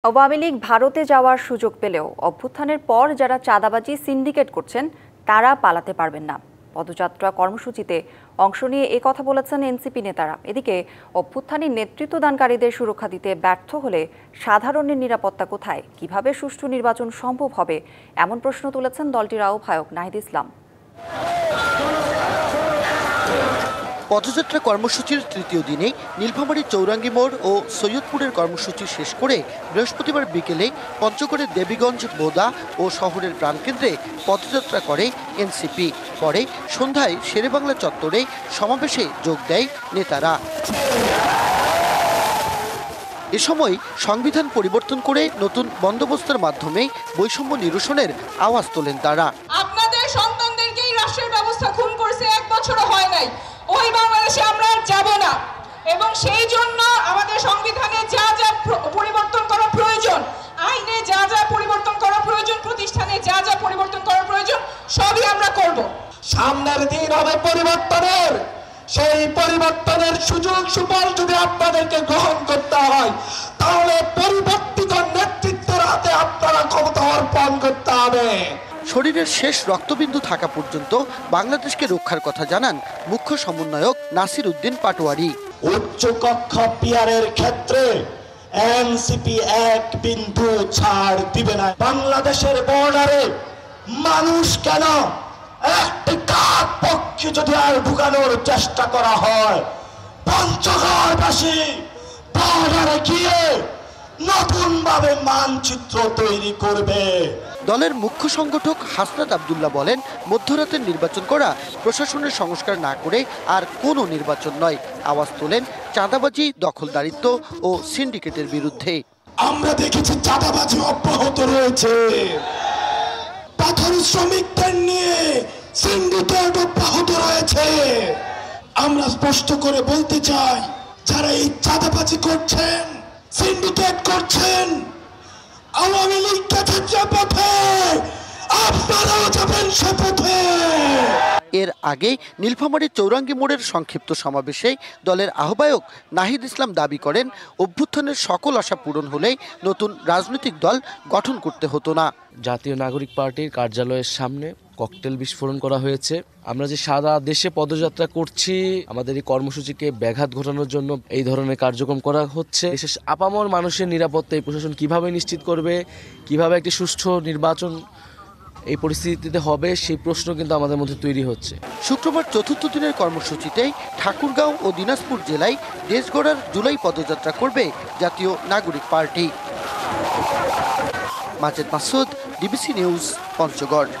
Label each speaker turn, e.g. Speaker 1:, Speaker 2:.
Speaker 1: আওয়ামী লীগ ভারতে যাওয়ার সুযোগ পেলেও অভ্যুত্থানের পর যারা চাঁদাবাজি সিন্ডিকেট করছেন তারা পালাতে পারবেন না। পদযাত্রা কর্মসূচিতে অংশ নিয়ে কথা বলেছেন এনসিপি নেতারা। এদিকে অভ্যুত্থানে নেতৃত্বদানকারীদের সুরক্ষা দিতে ব্যর্থ হলে সাধারণের নিরাপত্তা কোথায়, কিভাবে সুষ্ঠু নির্বাচন সম্ভব হবে, এমন প্রশ্ন তুলেছেন দলটির আহ্বায়ক নাহিদ ইসলাম।
Speaker 2: পদযাত্রা কর্মসূচির তৃতীয় দিনে নীলফামারী চৌরাঙ্গী মোড় ও সৈয়দপুরের কর্মসূচি শেষ করে বৃহস্পতিবার বিকেলে পঞ্চগড়ের দেবীগঞ্জ, বোদা ও শহরের প্রাণকেন্দ্রে পদযাত্রা করে এনসিপি। পরে সন্ধ্যায় শেরেবাংলা চত্বরে সমাবেশে যোগ দেয় নেতারা। এ সময় সংবিধান পরিবর্তন করে নতুন বন্দোবস্তের মাধ্যমে বৈষম্য নিরসনের আওয়াজ তোলেন তারা।
Speaker 3: আপনাদের সন্তানদেরকে এই রাষ্ট্রের ব্যবস্থা খুন করছে, 1 বছরও হয় নাই। ওই বাংলাদেশে আমরা আর যাব না, এবং সেই জন্য আমাদের সংবিধানে যা যা পরিবর্তন করা প্রয়োজন, আইনে যা যা পরিবর্তন করা প্রয়োজন, প্রতিষ্ঠানে যা যা পরিবর্তন করা প্রয়োজন, সবই আমরা করব।
Speaker 4: সামনের দিন হবে পরিবর্তনের। সেই পরিবর্তনের সুযোগ সুফল যদি আপনাদেরকে গ্রহণ করতে হয়, তাহলে পরিবর্তিত নেতৃত্বের হাতে আপনারা ক্ষমতা অর্পণ করতে হবে।
Speaker 2: শরীরের শেষ রক্তবিন্দু থাকা পর্যন্ত বাংলাদেশকে রক্ষার কথা জানান মুখ্য সমন্বয়ক নাসির উদ্দিন পাটোয়ারি।
Speaker 4: উচ্চ কক্ষ পিয়ারের ক্ষেত্রে এনসিপি 1 বিন্দু ছাড় দিবে না। বাংলাদেশের বর্ডারে মানুষ কেন একটি কাক পক্ষী যদি আর ঢুকানোর চেষ্টা করা হয়, পঞ্চগড়বাসী বর্ডারে গিয়ে নতুন ভাবে মানচিত্র তৈরি করবে।
Speaker 2: দলের মুখ্য সংগঠক হাসনাত আব্দুল্লাহ বলেন, মধ্যরাতের নির্বাচন করা প্রশাসনের সংস্কার না করে আর কোনো নির্বাচন নয়। আওয়াজ তোলেন চাঁদাবাজি, দখলদারিত্ব ও সিন্ডিকেটের বিরুদ্ধে।
Speaker 4: আমরা দেখেছি চাঁদাবাজি অব্যাহত রয়েছে, পাথর শ্রমিকদের নিয়ে সিন্ডিকেট অব্যাহত রয়েছে। আমরা স্পষ্ট করে বলতে চাই, যারা এই চাঁদাবাজি করছেন, সিন্ডিকেট করছেন, আওয়ামী লীগ যে পথে, আপনারাও যাবেন সে পথে।
Speaker 2: এর আগে নীলফামারী চৌরাঙ্গী মোড়ের সংক্ষিপ্ত সমাবেশে দলের আহ্বায়ক নাহিদ ইসলাম দাবি করেন, অভ্যুত্থানের সকল আশা পূরণ হলেই নতুন রাজনৈতিক দল গঠন করতে হতো না।
Speaker 5: জাতীয় নাগরিক পার্টির কার্যালয়ের সামনে ককটেল বিস্ফোরণ করা হয়েছে। আমরা যে সারা দেশে পদযাত্রা করছি, আমাদের এই কর্মসূচিকে ব্যাঘাত ঘটানোর জন্য এই ধরনের কার্যক্রম করা হচ্ছে। দেশের আপামর মানুষের নিরাপত্তা এই প্রশাসন কিভাবে নিশ্চিত করবে, কিভাবে একটি সুষ্ঠু নির্বাচন এই পরিস্থিতিতে হবে, সেই প্রশ্ন কিন্তু আমাদের মধ্যে তৈরি হচ্ছে।
Speaker 2: শুক্রবার চতুর্থ দিনের কর্মসূচিতে ঠাকুরগাঁও ও দিনাজপুর জেলায় দেশ গড়ার জুলাই পদযাত্রা করবে জাতীয় নাগরিক party. Majed Masud, DBC news, Panchagarh.